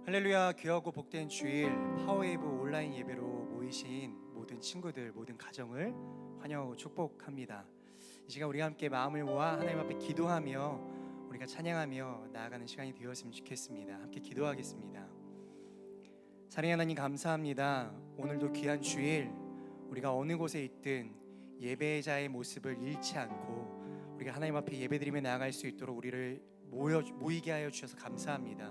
할렐루야. 귀하고 복된 주일 파워웨이브 온라인 예배로 모이신 모든 친구들, 모든 가정을 환영하고 축복합니다. 이 시간 우리가 함께 마음을 모아 하나님 앞에 기도하며 우리가 찬양하며 나아가는 시간이 되었으면 좋겠습니다. 함께 기도하겠습니다. 사랑의 하나님, 감사합니다. 오늘도 귀한 주일 우리가 어느 곳에 있든 예배자의 모습을 잃지 않고 우리가 하나님 앞에 예배드리며 나아갈 수 있도록 우리를 모이게 하여 주셔서 감사합니다.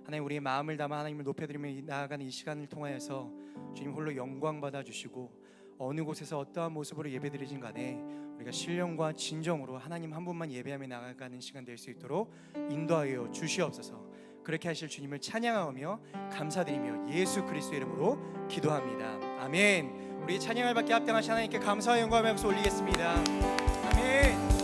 하나님, 우리의 마음을 담아 하나님을 높여드리며 나아가는 이 시간을 통하여서 주님 홀로 영광 받아주시고 어느 곳에서 어떠한 모습으로 예배드리진 간에 우리가 신령과 진정으로 하나님 한 분만 예배하며 나아가는 시간 될 수 있도록 인도하여 주시옵소서. 그렇게 하실 주님을 찬양하며 감사드리며 예수 그리스도의 이름으로 기도합니다. 아멘. 우리 찬양을 받게 합당하신 하나님께 감사와 영광을 하면서 올리겠습니다. 아멘.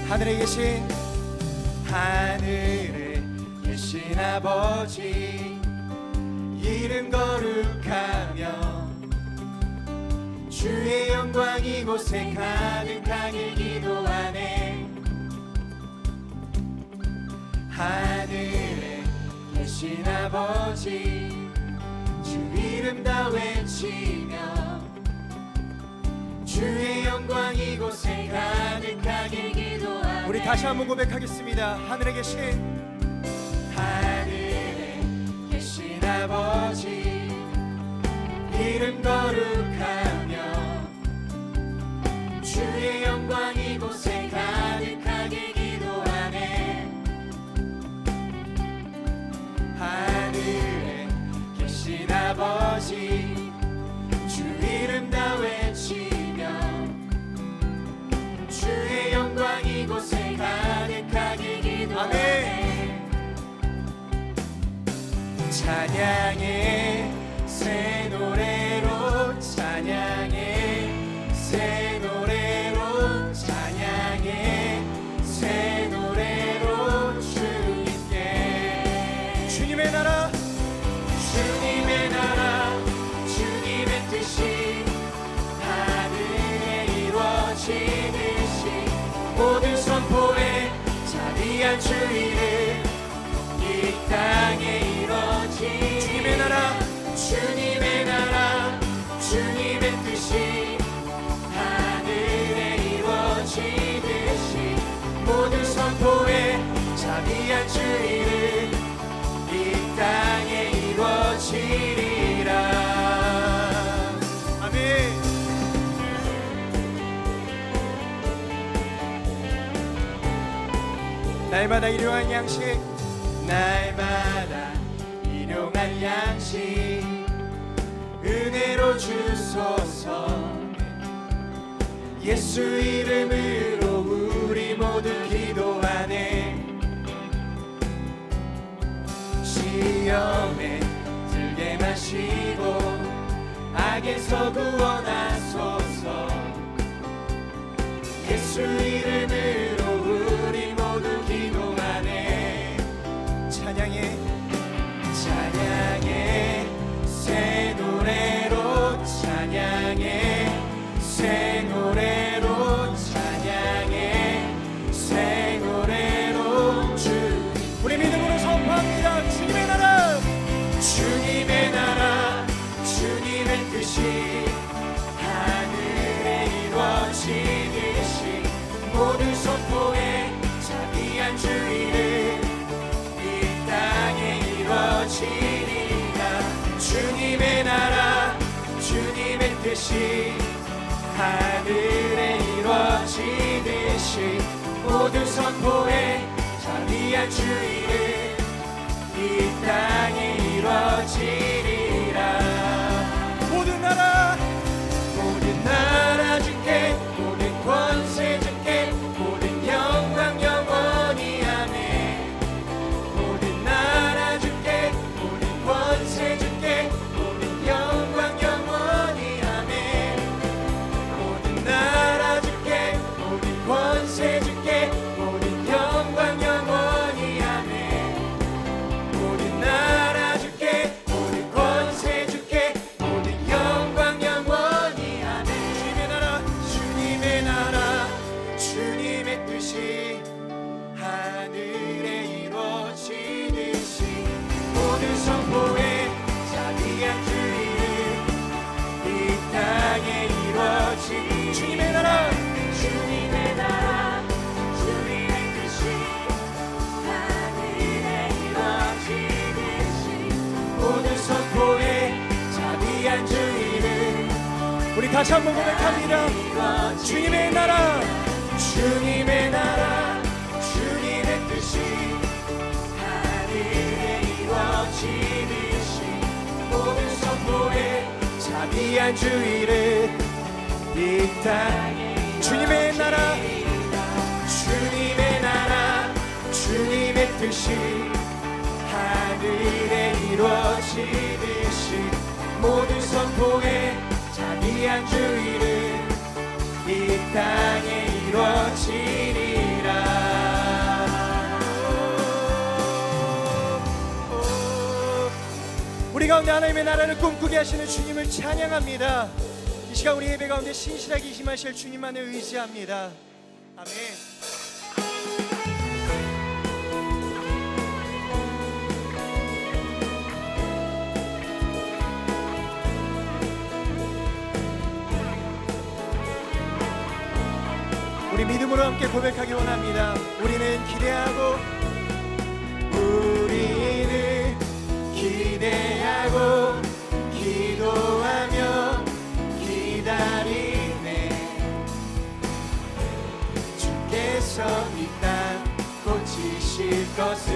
하늘에 계신 아버지, 이름 거룩하며 주의 영광 이곳에 가득하길 기도하네. 하늘에 계신 아버지, 주 이름 다 외치며 주의 영광 이곳에 가득하길 기도하네. 우리 다시 한번 고백하겠습니다. 하늘에 계신 아버지, 이름 거룩하며 주의 영광 이곳에 가득하길 기도하네. 하늘에 계신 아버지, 주 이름 다 외치며 주의 영광 이곳에 가득하길 기도하네. 찬양의 새 노래로, 찬양의 새 노래로, 찬양의 새 노래로 주님께. 주님의 나라, 주님의 나라, 주님의 뜻이 하늘에 이루어지듯이 모든 선포에 자비한 주 이름 이 땅에 이루어지. 주님의 나라, 주님의 나라, 주님의 뜻이 하늘에 이루어지듯이 모든 선포에 자비한 주 이름 이 땅에 이루어지리라. 아멘. 날마다 일용할 양식, 날마다 일용할 양식 은혜로 주소서. 예수 이름으로 우리 모두 기도하네. 시험에 들게 마시고 악에서 구원하소서. 예수 이름으로 우리 모두 기도하네. 찬양의 새 노래로, 찬양의 새 노래로, 찬양의 새 노래로 주. 우리 믿음으로 선포합니다. 주님의 나라, 주님의 나라, 주님의 뜻이 하늘에 이루어지듯이 모든 선포에 자비한 주 이름 이 땅에 이루어지리라. 주님의 나라, 주님의 뜻이 하늘에 이루어지듯이 모든 선포에 자비한 주 이름 이 땅에 이루어지리라. 모든 나라 주께, 모든 권세 주께, 모든 영광 영원히 아멘. 모든 나라 주께, 모든 권세 주께, 모든 영광 영원히 아멘. 모든 나라 주께, 모든 권세 주께, 모든 영광 영원히 아멘. 우리 다시 한번 고백합니다. 주님의 나라, 주님의 나라, 주님의 뜻이 하늘에 이루어지듯이 모든 성도의 자비한 주의를 이 땅에 주님의 나라, 주님의 나라, 주님의 뜻이 하늘에 이루어지듯이 모든 성도의 자비한 주의를 이 땅에 이루어지리라. 우리 가운데 하나님의 나라를 꿈꾸게 하시는 주님을 찬양합니다. 이 시간 우리 예배 가운데 신실하게 임하실 주님만을 의지합니다. 아멘. 우리 믿음으로 함께 고백하기 원합니다. 우리는 기대하고 기도하며 기다리네. 주께서 이 땅 고치실 것을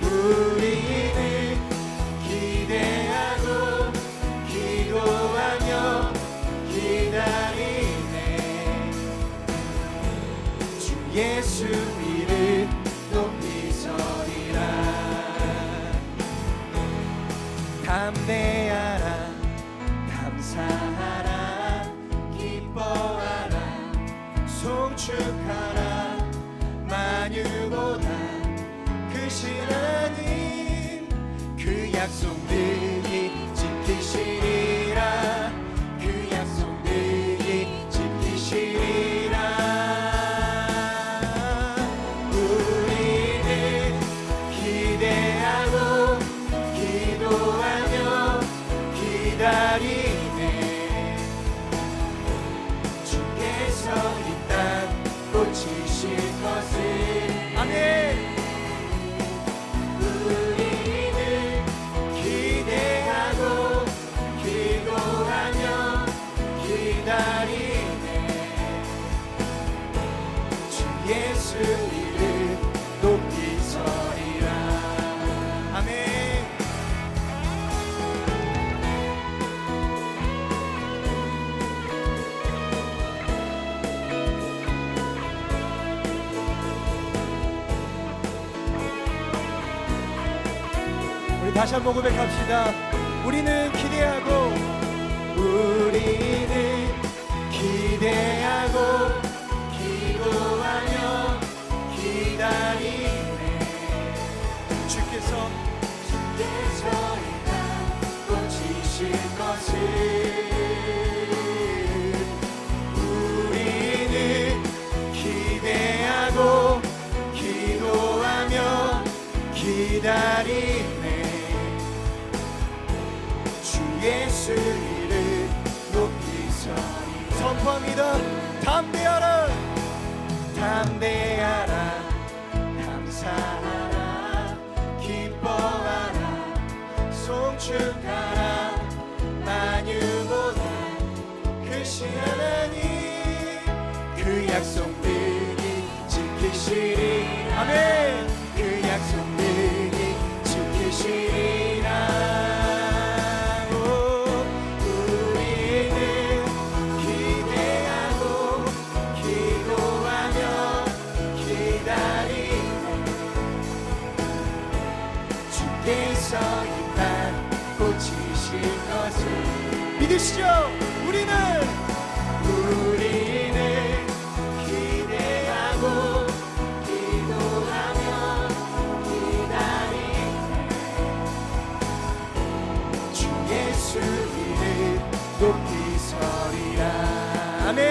우리는 기대하고 기도하며 기다리네. 주 예수 이름 높이 서리라. 담대하라, 감사하라, 기뻐하라, 송축하라. 만유보다 크신 하나님 그 약속들이 지키시리라. 그 약속들이 지키시리라. 우리는 기대하고 기도하며 기다리네. 주께서 이 땅 고치실 것을. 아멘. 우리는 기대하고 기도하며 기다리네. 주 예수 이름 높이 서리라. 아멘. 우리 다시 한번 고백합시다. 우리는 기대하고 기도하며 기다리네. 주께서 이 땅 고치실 것을 우리는 기대하고 기도하며 기다리네. 주 예수 이름 높이 서리. 선포합니다. 담대하라, 담대하라, 감사하라, 기뻐하라, 송축하라. 만유보다 크신 하나님 그 약속들이 지키시리. 아멘. 그 약속들이 지키시리라. 우리는 기대하고 기도하며 기다리네. 주께서 이 땅 고치실 것을 믿으시죠. 우리는 기대하고 기도하며 기다리네. 주 예수 이름 높이 서리라. 아멘.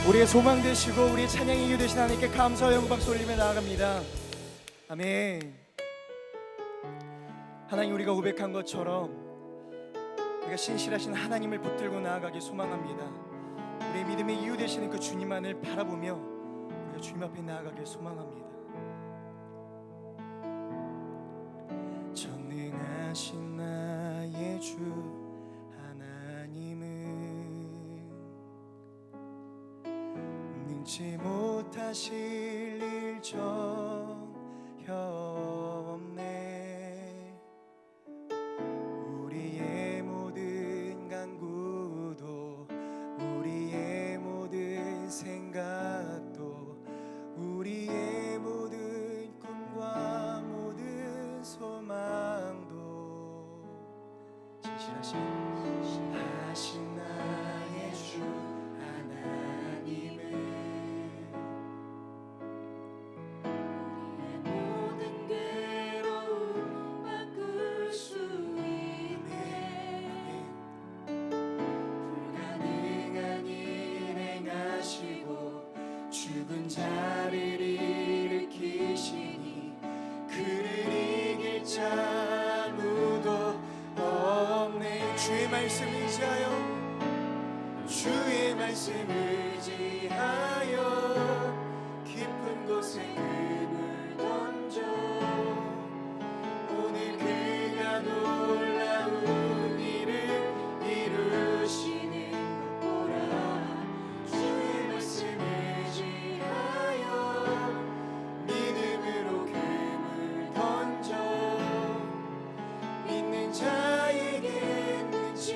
우리의 소망 되시고 우리의 찬양의 이유 되신 하나님께 감사와 영광 박수 올리며 나아갑니다. 아멘. 하나님, 우리가 고백한 것처럼 우리가 신실하신 하나님을 붙들고 나아가길 소망합니다. 우리의 믿음의 이유 되시는 그 주님만을 바라보며 우리가 주님 앞에 나아가길 소망합니다. 전능하신 나의 주 하나님은 능치 못하실 일 전혀 없네. 우리의 모든 간구도 우리의 모든 생각도 우리의 모든 꿈과 모든 소망도 진실하신 나의 주 하나님은 우리의 모든 괴로움 바꿀 수 있네. 불가능한 일 행하시고 죽은 자를 일으키시니 그를 이길 자 아무도 없네. 주의 말씀 의지하여 주의 말씀 의지하여 깊은 곳에 금을 던져 오늘 그가 놀라운 일을 이루시는 것 보라. 주의 말씀 의지하여 믿음으로 금을 던져 믿는 자에게 능치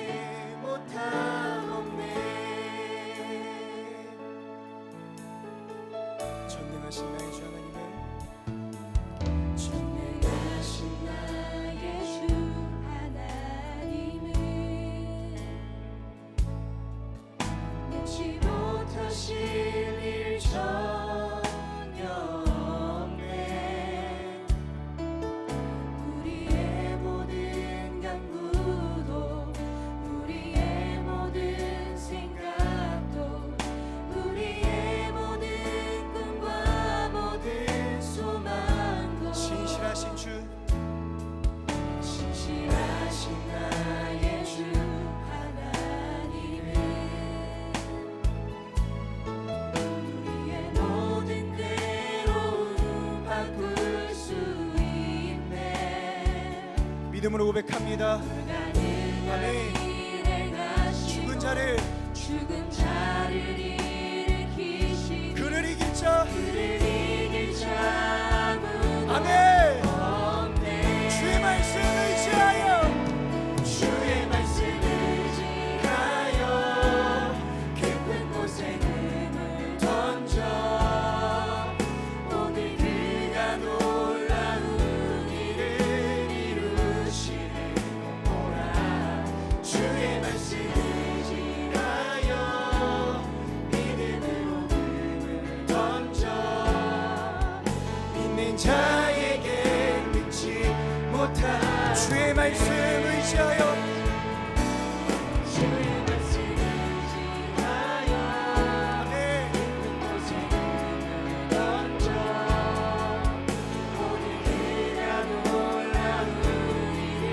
못함 없네. 전능하신 나의 주 하나님은 전능하신 나의 주 하나님은 능치 못하실 일 전혀 없네. 우리의 모든 간구도 우리의 모든 생각도 우리의 모든 꿈과 모든 소망도 신실하신 주 신실하신 나의 주 하나님은 우리의 모든 괴로움 바꿀 수 있네. 믿음으로 고백합니다. 불가능한 일 행하시고 죽은 자를 죽은 자를 일으키시고 그를 이길 자 그를 이길 자 아무도 아멘. 없네. 주의 말씀 의지하여 주의 말씀 의지하여 깊은 곳에 금을 던져 오늘 그가 놀라운 일을 이루시는 것 보라. 주의 말씀 의지하여 믿음으로 금을 던져 믿는 자에게 능치 못한 주의 말씀 의지하여 주의 말씀 의지하여 아멘. 곳에 금을 던져 오늘 그가 놀라운 일을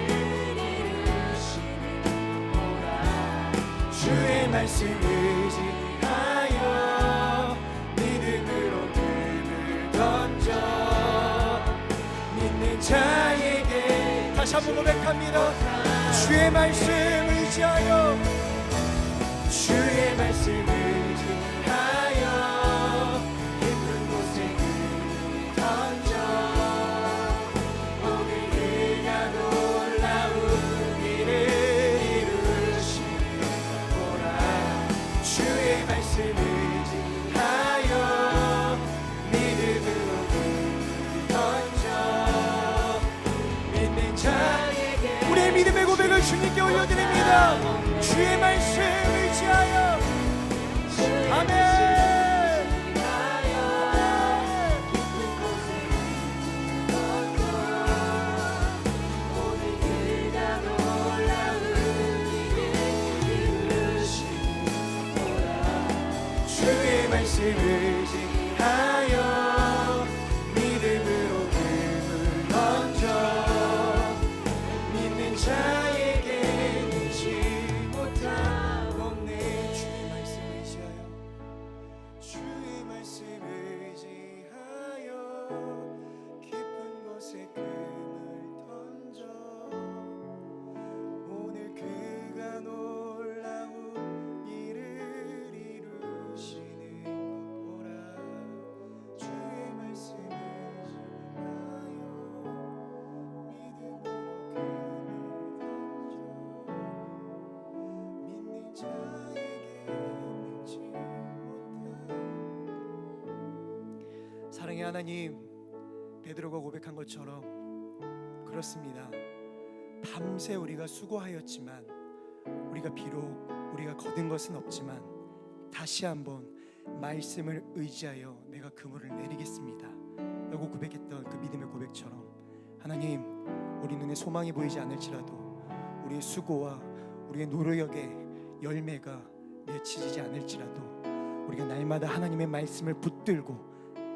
이루시는 보라. 주의 말씀 의지하여 믿음으로 금을 던져 믿는 자에게 다시 한번 고백합니다. 주의 말씀 의지하여 주의 말씀 의지하여 깊은 곳에 금을 던져 오늘 그가 놀라운 일을 이루시는 보라. 주의 말씀 의지하여 믿음으로 금을 던져 믿는 자에게 우리의 믿음의 고백을 주님께 올려드립니다. 주의 말씀 의지하여 아멘. 주의 말씀 의지하여 믿음으로 금을 던져 하나님, 베드로가 고백한 것처럼 그렇습니다. 밤새 우리가 수고하였지만 우리가 비록 우리가 거둔 것은 없지만 다시 한번 말씀을 의지하여 내가 그물을 내리겠습니다 라고 고백했던 그 믿음의 고백처럼, 하나님, 우리 눈에 소망이 보이지 않을지라도 우리의 수고와 우리의 노력의 열매가 맺히지 않을지라도 우리가 날마다 하나님의 말씀을 붙들고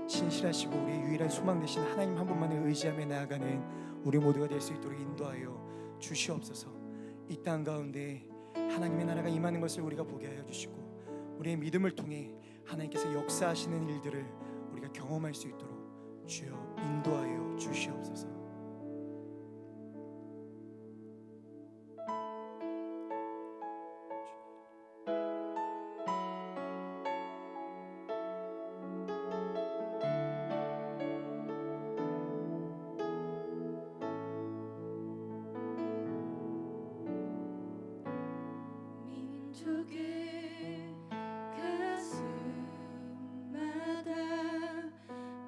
신실하시고 우리의 유일한 소망 되신 하나님 한 분만을 의지하며 나아가는 우리 모두가 될 수 있도록 인도하여 주시옵소서. 이 땅 가운데 하나님의 나라가 임하는 것을 우리가 보게 하여 주시고 우리의 믿음을 통해 하나님께서 역사하시는 일들을 우리가 경험할 수 있도록 주여 인도하여 주시옵소서. 민족의 가슴마다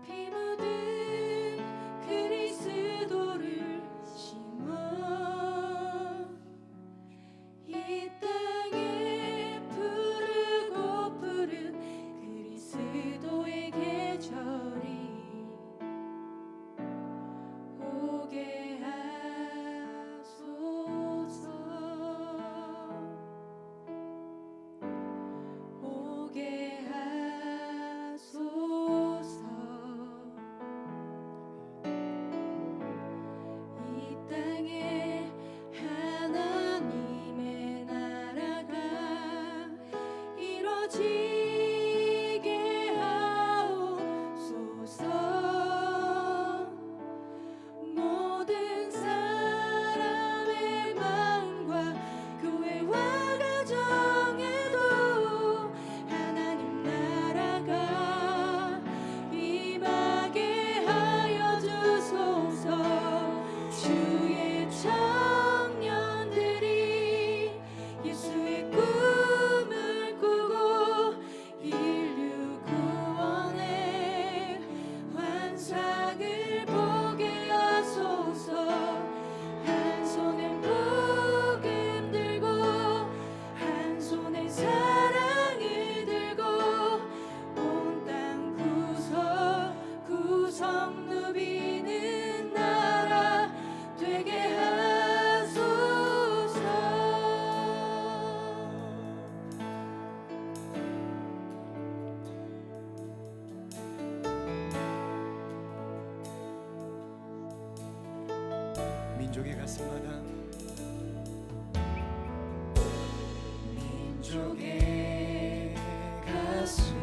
피 묻은 그리스도를 심어 이 땅에 푸르고 푸른 그리스도의 계절이 오게 하소서. 오게 하소서. 이 땅에 하나님의 나라가 이루어지게 하옵소서. 모든 사람의 마음과 교회와 가정에도 하나님 나라가 임하게 하여 주소서. 주의 청년들이 예수의 꿈을 꾸고 인류 구원의 환상을 보게 하소서. 한 손에 복음 들고 한 손에 사랑을 들고 온 땅 구석구석 누비는 나라 되게 하소서. 민족의 가슴마다 민족의 가슴마다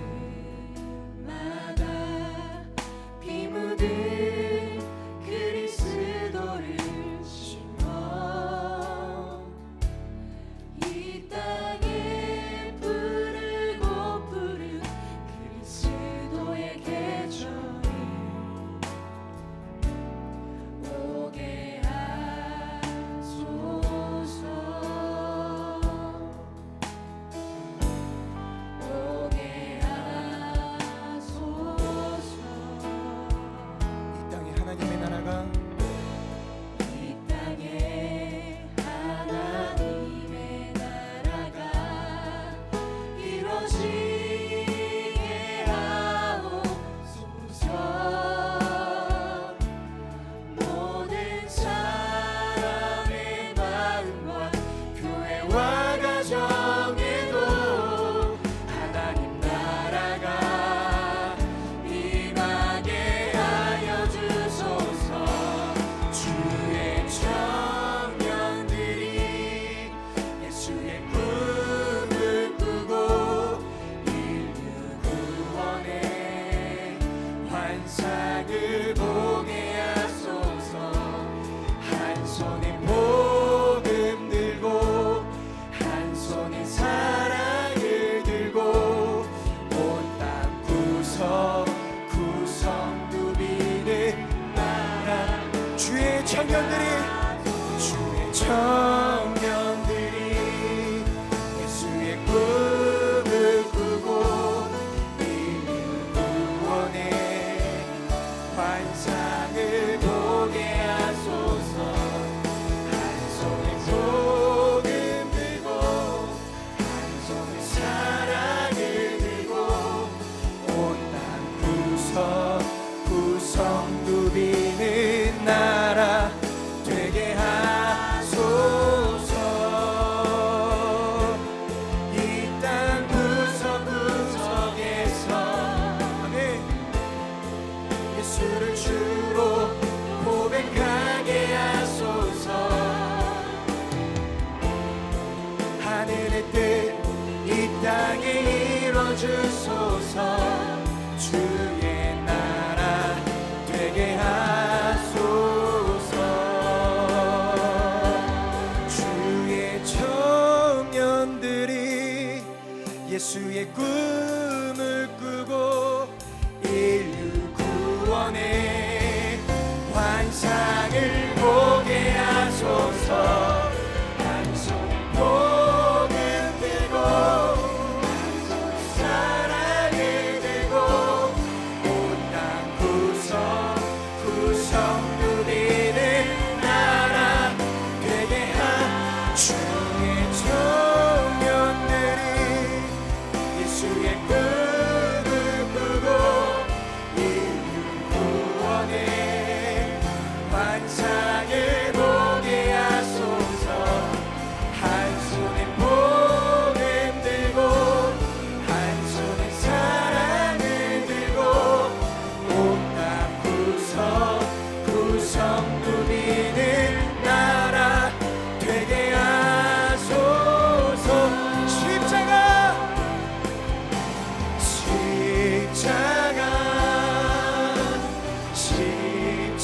피 묻은 그리스도를 심어 이 땅에 푸르고 푸른 그리스도의 계절이 오게 하소서. 오게 하소서. 이 땅에 하나님의 나라가 이 땅에 하나님의 나라가 이루어지게 하옵소서. 모든 사람의 마음과 교회와 가정에도 하나님 나라가 임하게 하여 주소서. 주의 청년들이 예수의 꿈을 꾸고 땅에 이뤄주소서. 주의 나라 되게 하소서. 주의 청년들이 예수의 꿈을 꾸고 인류 구원의 환상을 보게 하소서. 한손 복음 들고 사랑을 들고 온 땅 구성 누리는 나라 되게 한 주의 청년들이 예수의 꿈을 꾸고 인류 구원의 환상을 보게 하소서. 한 손에 복음 들고 한 손에 사랑을 들고 온 땅 구성 누리는 나라 되게 하소서.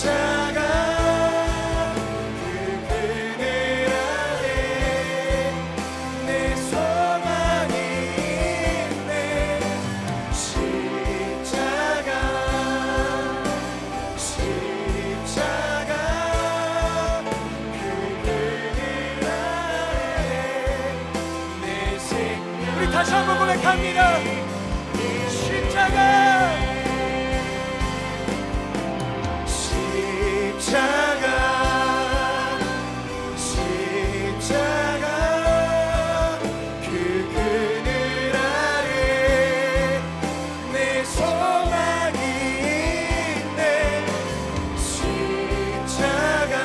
십자가 그 그늘 아래 내 소망이 있네. 십자가 그 그늘 아래 내 생명. 우리 다시 한번 고백합니다. 십자가 그 그늘 아래 내 소망이 있네. 십자가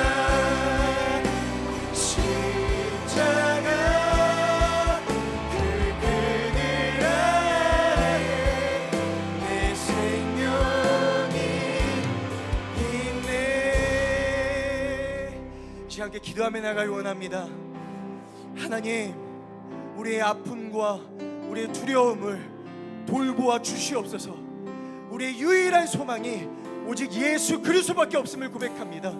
그 그늘 아래 내 생명이 있네. 지금 함께 기도하며 나가길 원합니다. 하나님, 우리의 아픔과 우리의 두려움을 돌보아 주시옵소서. 우리의 유일한 소망이 오직 예수 그리스도밖에 없음을 고백합니다.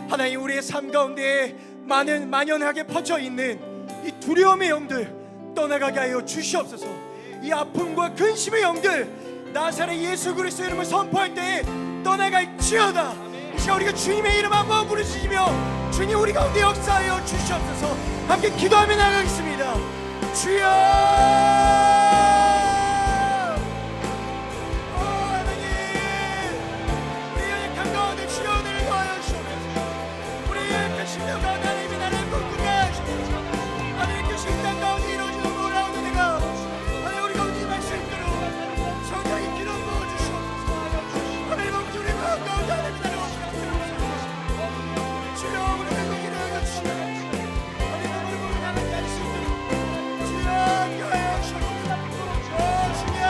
하나님, 우리의 삶 가운데 만연하게 퍼져 있는 이 두려움의 영들 떠나가게 하여 주시옵소서. 이 아픔과 근심의 영들 나사렛 예수 그리스도 이름을 선포할 때에 떠나갈지어다. 이 시간 우리가 주님의 이름 한번 부르짖으며 주님 우리 가운데 역사하여 주시옵소서. 함께 기도하며 나가겠습니다. 주여, 하나님, 우리의 연약함 가운데 주여 은혜를 더하여 주옵소서. 우리의 연약한 심령 가운데 하나님이 나를 꿈꾸게 하시옵소서. 하나님께서 이 땅 가운데 이루어지는 놀라운 은혜가 하나님 우리 가운데 이 말씀대로 성령의 기름 부어주시옵소서. 하나님 아버지, 우리 마음 가운데 하나님이 나를 주여, 우리 맹고 기도하여 주시옵소서. 하나님 아버지, 우리 나를 말씀대로 주여 기도하여 주시옵소서. 주여,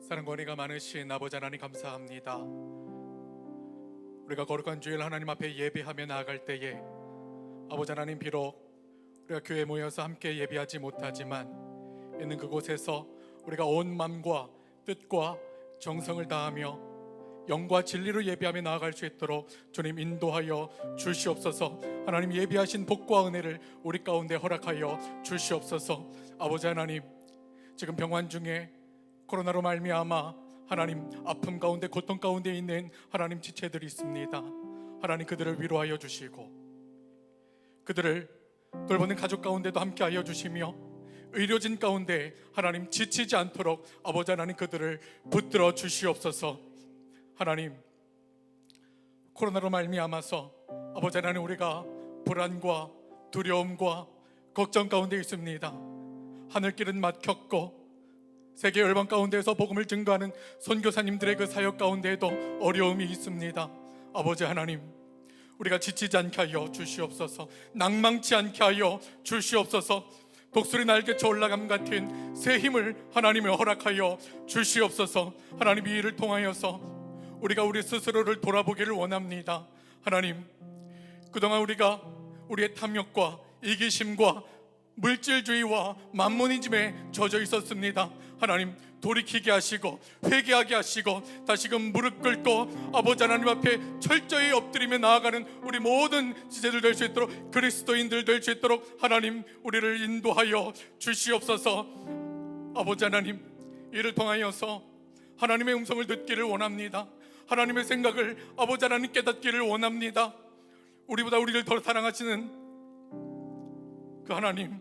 사랑과 은혜가 많으신 아버지 하나님 감사합니다. 우리가 거룩한 주일 하나님 앞에 예배하며 나아갈 때에 아버지 하나님, 비록 우리가 교회에 모여서 함께 예배하지 못하지만 있는 그곳에서 우리가 온 마음과 뜻과 정성을 다하며 영과 진리로 예배하며 나아갈 수 있도록 주님 인도하여 주시옵소서. 하나님, 예배하신 복과 은혜를 우리 가운데 허락하여 주시옵소서. 아버지 하나님, 지금 병환 중에 코로나로 말미암아 하나님 아픔 가운데 고통 가운데 있는 하나님 지체들이 있습니다. 하나님, 그들을 위로하여 주시고 그들을 돌보는 가족 가운데도 함께하여 주시며 의료진 가운데 하나님 지치지 않도록 아버지 하나님 그들을 붙들어 주시옵소서. 하나님, 코로나로 말미암아서 아버지 하나님 우리가 불안과 두려움과 걱정 가운데 있습니다. 하늘길은 막혔고 세계 열방 가운데서 복음을 증거하는 선교사님들의 그 사역 가운데에도 어려움이 있습니다. 아버지 하나님, 우리가 지치지 않게 하여 주시옵소서. 낭망치 않게 하여 주시옵소서. 독수리 날개쳐 올라감 같은 새 힘을 하나님이 허락하여 주시옵소서. 하나님, 이 일을 통하여서 우리가 우리 스스로를 돌아보기를 원합니다. 하나님, 그동안 우리가 우리의 탐욕과 이기심과 물질주의와 만모니즘에 젖어 있었습니다. 하나님, 돌이키게 하시고 회개하게 하시고 다시금 무릎 꿇고 아버지 하나님 앞에 철저히 엎드리며 나아가는 우리 모든 지체들 될 수 있도록, 그리스도인들 될 수 있도록 하나님 우리를 인도하여 주시옵소서. 아버지 하나님, 이를 통하여서 하나님의 음성을 듣기를 원합니다. 하나님의 생각을 아버지 하나님 깨닫기를 원합니다. 우리보다 우리를 더 사랑하시는 그 하나님,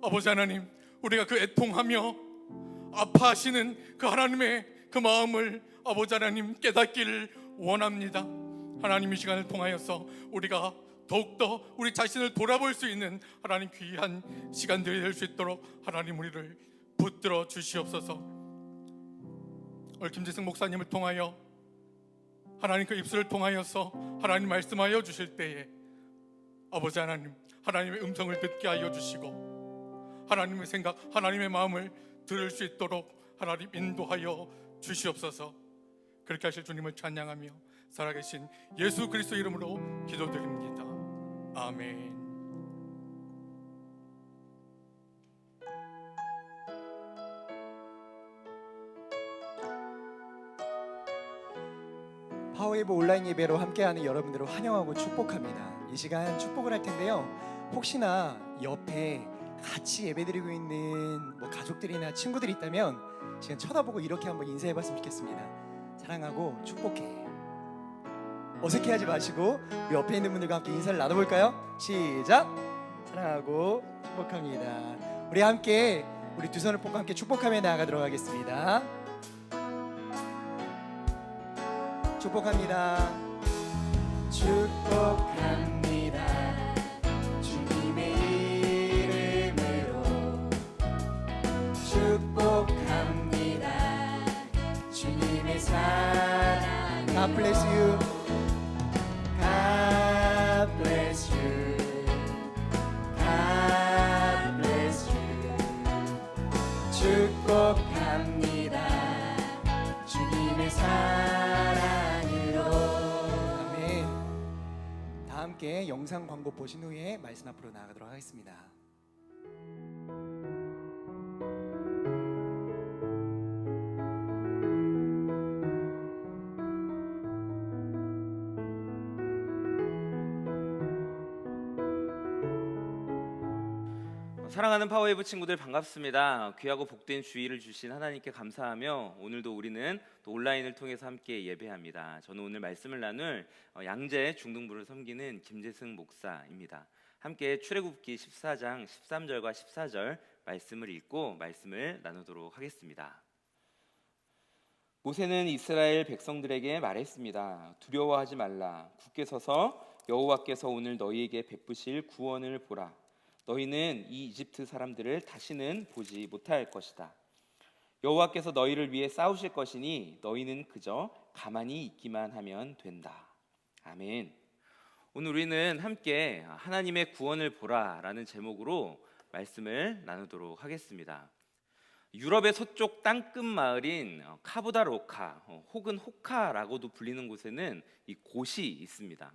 아버지 하나님, 우리가 그 애통하며 아파하시는 그 하나님의 그 마음을 아버지 하나님 깨닫기를 원합니다. 하나님, 이 시간을 통하여서 우리가 더욱더 우리 자신을 돌아볼 수 있는 하나님 귀한 시간들이 될 수 있도록 하나님 우리를 붙들어 주시옵소서. 오늘 김재승 목사님을 통하여 하나님 그 입술을 통하여서 하나님 말씀하여 주실 때에 아버지 하나님, 하나님의 음성을 듣게 하여 주시고 하나님의 생각, 하나님의 마음을 들을 수 있도록 하나님 인도하여 주시옵소서. 그렇게 하실 주님을 찬양하며 살아계신 예수 그리스도 이름으로 기도드립니다. 아멘. 파워웨이브 온라인 예배로 함께하는 여러분들을 환영하고 축복합니다. 이 시간 축복을 할 텐데요. 혹시나 옆에 같이 예배드리고 있는 가족들이나 친구들이 있다면 지금 쳐다보고 이렇게 한번 인사해봤으면 좋겠습니다. 사랑하고 축복해. 어색해하지 마시고 우리 옆에 있는 분들과 함께 인사를 나눠볼까요? 시작! 사랑하고 축복합니다. 우리 함께 우리 두 손을 뻗고 함께 축복하며 나아가도록 하겠습니다. 축복합니다. 축복합니다. 주님의 이름으로 축복합니다. 주님의 사랑. God bless you. God bless you. God bless you. 축복합니다. 주님의 사랑으로. 아멘. 다 함께 영상 광고 보신 후에 말씀 앞으로 나아가도록 하겠습니다. 사랑하는 파워웨이브 친구들 반갑습니다. 귀하고 복된 주의를 주신 하나님께 감사하며 오늘도 우리는 또 온라인을 통해서 함께 예배합니다. 저는 오늘 말씀을 나눌 양재 중등부를 섬기는 김재승 목사입니다. 함께 출애굽기 14장 13절과 14절 말씀을 읽고 말씀을 나누도록 하겠습니다. 모세는 이스라엘 백성들에게 말했습니다. 두려워하지 말라. 굳게 서서 여호와께서 오늘 너희에게 베푸실 구원을 보라. 너희는 이 이집트 사람들을 다시는 보지 못할 것이다. 여호와께서 너희를 위해 싸우실 것이니 너희는 그저 가만히 있기만 하면 된다. 아멘. 오늘 우리는 함께 하나님의 구원을 보라라는 제목으로 말씀을 나누도록 하겠습니다. 유럽의 서쪽 땅끝 마을인 카보다로카 혹은 호카라고도 불리는 곳에는 이 곳이 있습니다.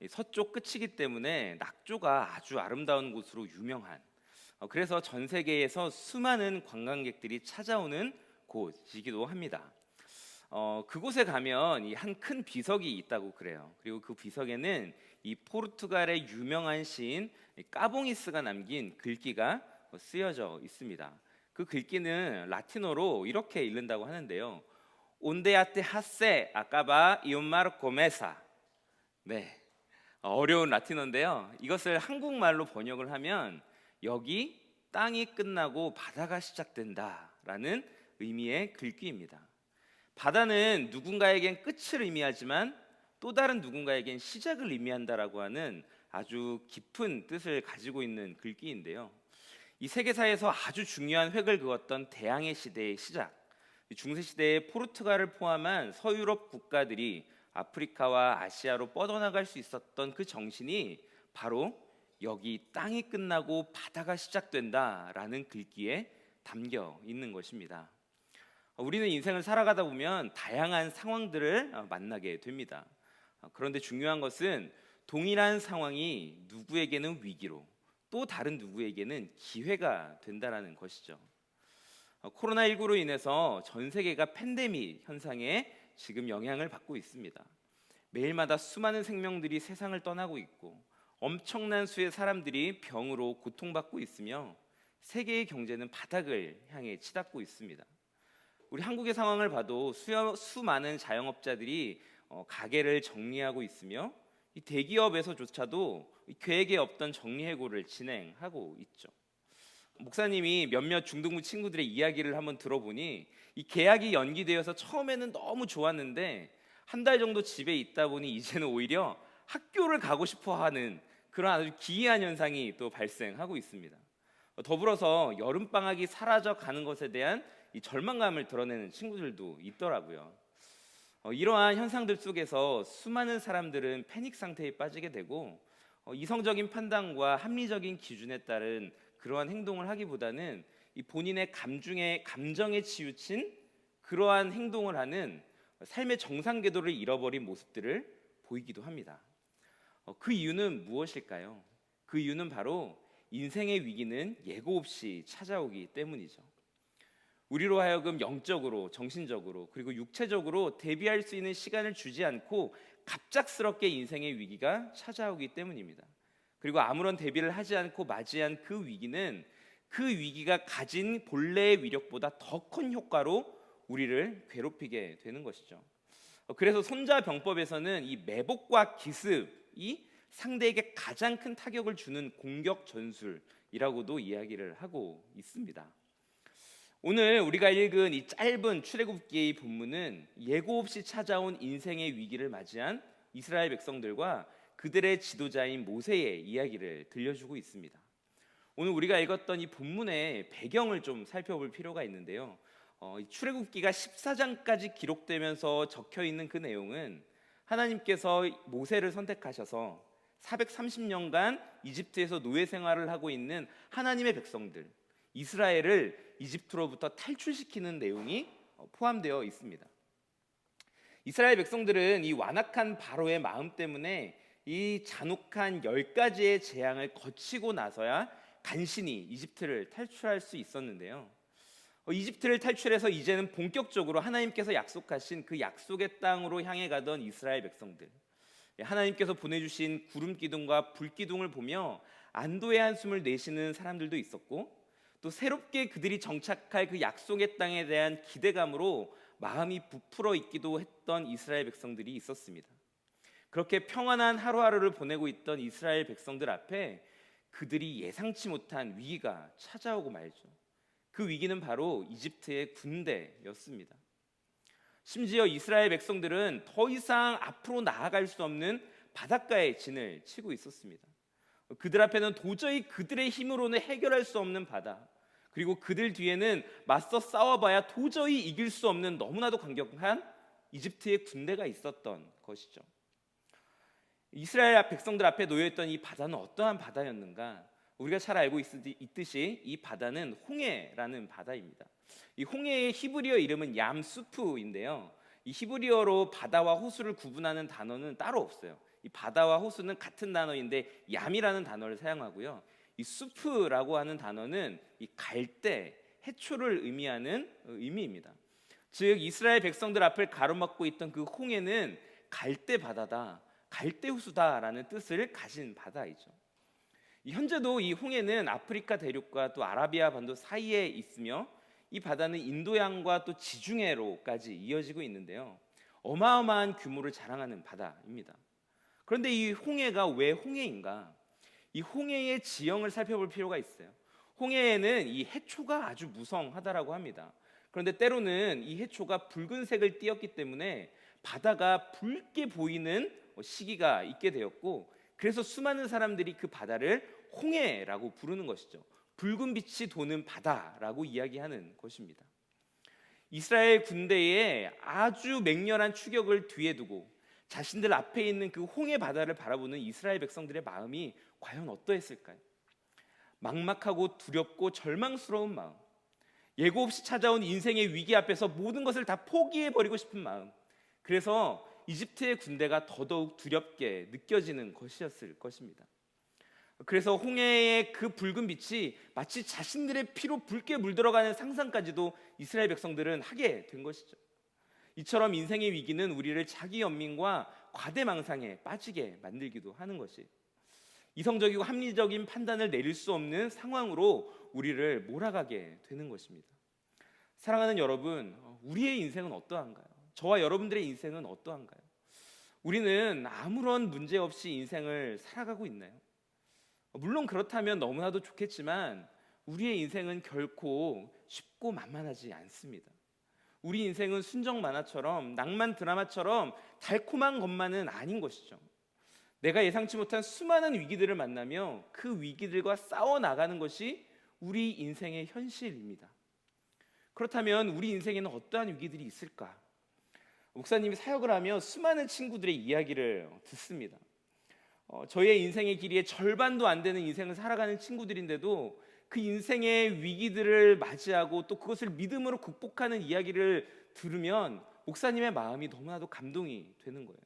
서쪽 끝이기 때문에 낙조가 아주 아름다운 곳으로 유명한, 그래서 전 세계에서 수많은 관광객들이 찾아오는 곳이기도 합니다. 그곳에 가면 이 한 큰 비석이 있다고 그래요. 그리고 그 비석에는 이 포르투갈의 유명한 시인 까봉이스가 남긴 글귀가 쓰여져 있습니다. 그 글귀는 라틴어로 이렇게 읽는다고 하는데요. 온데아테 하세 아까바 이온마르 코메사. 네, 어려운 라틴어인데요. 이것을 한국말로 번역을 하면 여기 땅이 끝나고 바다가 시작된다라는 의미의 글귀입니다. 바다는 누군가에겐 끝을 의미하지만 또 다른 누군가에겐 시작을 의미한다라고 하는 아주 깊은 뜻을 가지고 있는 글귀인데요. 이 세계사에서 아주 중요한 획을 그었던 대항해 시대의 시작, 중세 시대에 포르투갈을 포함한 서유럽 국가들이 아프리카와 아시아로 뻗어나갈 수 있었던 그 정신이 바로 여기 땅이 끝나고 바다가 시작된다라는 글귀에 담겨 있는 것입니다. 우리는 인생을 살아가다 보면 다양한 상황들을 만나게 됩니다. 그런데 중요한 것은 동일한 상황이 누구에게는 위기로 또 다른 누구에게는 기회가 된다는 것이죠. 코로나19로 인해서 전 세계가 팬데믹 현상에 지금 영향을 받고 있습니다. 매일마다 수많은 생명들이 세상을 떠나고 있고 엄청난 수의 사람들이 병으로 고통받고 있으며 세계의 경제는 바닥을 향해 치닫고 있습니다. 우리 한국의 상황을 봐도 수많은 자영업자들이 가게를 정리하고 있으며 이 대기업에서조차도 계획에 없던 정리해고를 진행하고 있죠. 목사님이 몇몇 중등부 친구들의 이야기를 한번 들어보니 이 계약이 연기되어서 처음에는 너무 좋았는데 한 달 정도 집에 있다 보니 이제는 오히려 학교를 가고 싶어하는 그런 아주 기이한 현상이 또 발생하고 있습니다. 더불어서 여름방학이 사라져 가는 것에 대한 이 절망감을 드러내는 친구들도 있더라고요. 이러한 현상들 속에서 수많은 사람들은 패닉 상태에 빠지게 되고 이성적인 판단과 합리적인 기준에 따른 그러한 행동을 하기보다는 이 본인의 감정에 치우친 그러한 행동을 하는 삶의 정상 궤도를 잃어버린 모습들을 보이기도 합니다. 그 이유는 무엇일까요? 그 이유는 바로 인생의 위기는 예고 없이 찾아오기 때문이죠. 우리로 하여금 영적으로, 정신적으로, 그리고 육체적으로 대비할 수 있는 시간을 주지 않고 갑작스럽게 인생의 위기가 찾아오기 때문입니다. 그리고 아무런 대비를 하지 않고 맞이한 그 위기는 그 위기가 가진 본래의 위력보다 더 큰 효과로 우리를 괴롭히게 되는 것이죠. 그래서 손자병법에서는 이 매복과 기습이 상대에게 가장 큰 타격을 주는 공격 전술이라고도 이야기를 하고 있습니다. 오늘 우리가 읽은 이 짧은 출애굽기의 본문은 예고 없이 찾아온 인생의 위기를 맞이한 이스라엘 백성들과 그들의 지도자인 모세의 이야기를 들려주고 있습니다. 오늘 우리가 읽었던 이 본문의 배경을 좀 살펴볼 필요가 있는데요. 출애굽기가 14장까지 기록되면서 적혀 있는 그 내용은 하나님께서 모세를 선택하셔서 430년간 이집트에서 노예 생활을 하고 있는 하나님의 백성들 이스라엘을 이집트로부터 탈출시키는 내용이 포함되어 있습니다. 이스라엘 백성들은 이 완악한 바로의 마음 때문에 이 잔혹한 10가지의 재앙을 거치고 나서야 간신히 이집트를 탈출할 수 있었는데요. 이집트를 탈출해서 이제는 본격적으로 하나님께서 약속하신 그 약속의 땅으로 향해 가던 이스라엘 백성들, 하나님께서 보내주신 구름 기둥과 불 기둥을 보며 안도의 한숨을 내쉬는 사람들도 있었고, 또 새롭게 그들이 정착할 그 약속의 땅에 대한 기대감으로 마음이 부풀어 있기도 했던 이스라엘 백성들이 있었습니다. 그렇게 평안한 하루하루를 보내고 있던 이스라엘 백성들 앞에 그들이 예상치 못한 위기가 찾아오고 말죠. 그 위기는 바로 이집트의 군대였습니다. 심지어 이스라엘 백성들은 더 이상 앞으로 나아갈 수 없는 바닷가에 진을 치고 있었습니다. 그들 앞에는 도저히 그들의 힘으로는 해결할 수 없는 바다, 그리고 그들 뒤에는 맞서 싸워봐야 도저히 이길 수 없는 너무나도 강력한 이집트의 군대가 있었던 것이죠. 이스라엘 백성들 앞에 놓여있던 이 바다는 어떠한 바다였는가? 우리가 잘 알고 있듯이 이 바다는 홍해라는 바다입니다. 이 홍해의 히브리어 이름은 얌수프인데요. 이 히브리어로 바다와 호수를 구분하는 단어는 따로 없어요. 이 바다와 호수는 같은 단어인데 얌이라는 단어를 사용하고요. 이 수프라고 하는 단어는 이 갈대, 해초를 의미하는 의미입니다. 즉 이스라엘 백성들 앞을 가로막고 있던 그 홍해는 갈대 바다다, 갈대 호수다라는 뜻을 가진 바다이죠. 현재도 이 홍해는 아프리카 대륙과 또 아라비아 반도 사이에 있으며 이 바다는 인도양과 또 지중해로까지 이어지고 있는데요. 어마어마한 규모를 자랑하는 바다입니다. 그런데 이 홍해가 왜 홍해인가? 이 홍해의 지형을 살펴볼 필요가 있어요. 홍해에는 이 해초가 아주 무성하다라고 합니다. 그런데 때로는 이 해초가 붉은색을 띠었기 때문에 바다가 붉게 보이는 시기가 있게 되었고, 그래서 수많은 사람들이 그 바다를 홍해라고 부르는 것이죠. 붉은 빛이 도는 바다라고 이야기하는 것입니다. 이스라엘 군대의 아주 맹렬한 추격을 뒤에 두고 자신들 앞에 있는 그 홍해 바다를 바라보는 이스라엘 백성들의 마음이 과연 어떠했을까요? 막막하고 두렵고 절망스러운 마음, 예고 없이 찾아온 인생의 위기 앞에서 모든 것을 다 포기해버리고 싶은 마음, 그래서 이집트의 군대가 더더욱 두렵게 느껴지는 것이었을 것입니다. 그래서 홍해의 그 붉은 빛이 마치 자신들의 피로 붉게 물들어가는 상상까지도 이스라엘 백성들은 하게 된 것이죠. 이처럼 인생의 위기는 우리를 자기 연민과 과대망상에 빠지게 만들기도 하는 것이, 이성적이고 합리적인 판단을 내릴 수 없는 상황으로 우리를 몰아가게 되는 것입니다. 사랑하는 여러분, 우리의 인생은 어떠한가요? 저와 여러분들의 인생은 어떠한가요? 우리는 아무런 문제 없이 인생을 살아가고 있나요? 물론 그렇다면 너무나도 좋겠지만 우리의 인생은 결코 쉽고 만만하지 않습니다. 우리 인생은 순정 만화처럼, 낭만 드라마처럼 달콤한 것만은 아닌 것이죠. 내가 예상치 못한 수많은 위기들을 만나며 그 위기들과 싸워 나가는 것이 우리 인생의 현실입니다. 그렇다면 우리 인생에는 어떠한 위기들이 있을까? 목사님이 사역을 하며 수많은 친구들의 이야기를 듣습니다. 저의 인생의 길이의 절반도 안 되는 인생을 살아가는 친구들인데도 그 인생의 위기들을 맞이하고 또 그것을 믿음으로 극복하는 이야기를 들으면 목사님의 마음이 너무나도 감동이 되는 거예요.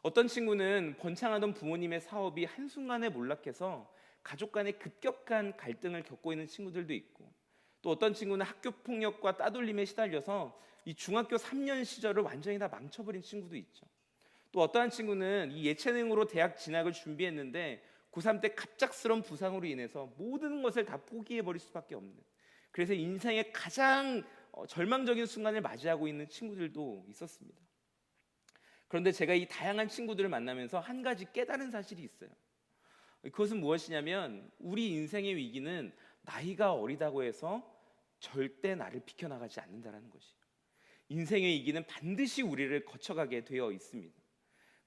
어떤 친구는 번창하던 부모님의 사업이 한순간에 몰락해서 가족 간의 급격한 갈등을 겪고 있는 친구들도 있고, 또 어떤 친구는 학교 폭력과 따돌림에 시달려서 이 중학교 3년 시절을 완전히 다 망쳐버린 친구도 있죠. 또 어떠한 친구는 이 예체능으로 대학 진학을 준비했는데 고3 때 갑작스러운 부상으로 인해서 모든 것을 다 포기해버릴 수밖에 없는, 그래서 인생의 가장 절망적인 순간을 맞이하고 있는 친구들도 있었습니다. 그런데 제가 이 다양한 친구들을 만나면서 한 가지 깨달은 사실이 있어요. 그것은 무엇이냐면 우리 인생의 위기는 나이가 어리다고 해서 절대 나를 비켜나가지 않는다는 것이에요. 인생의 위기는 반드시 우리를 거쳐가게 되어 있습니다.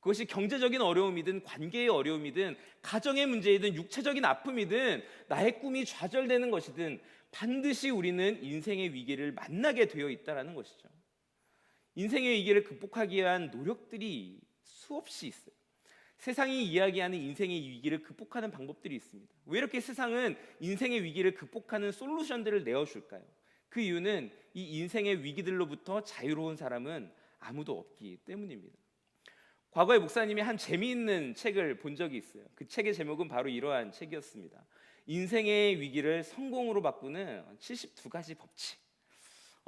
그것이 경제적인 어려움이든 관계의 어려움이든 가정의 문제이든 육체적인 아픔이든 나의 꿈이 좌절되는 것이든 반드시 우리는 인생의 위기를 만나게 되어 있다는 것이죠. 인생의 위기를 극복하기 위한 노력들이 수없이 있어요. 세상이 이야기하는 인생의 위기를 극복하는 방법들이 있습니다. 왜 이렇게 세상은 인생의 위기를 극복하는 솔루션들을 내어줄까요? 그 이유는 이 인생의 위기들로부터 자유로운 사람은 아무도 없기 때문입니다. 과거에 목사님이 한 재미있는 책을 본 적이 있어요. 그 책의 제목은 바로 이러한 책이었습니다. 인생의 위기를 성공으로 바꾸는 72가지 법칙.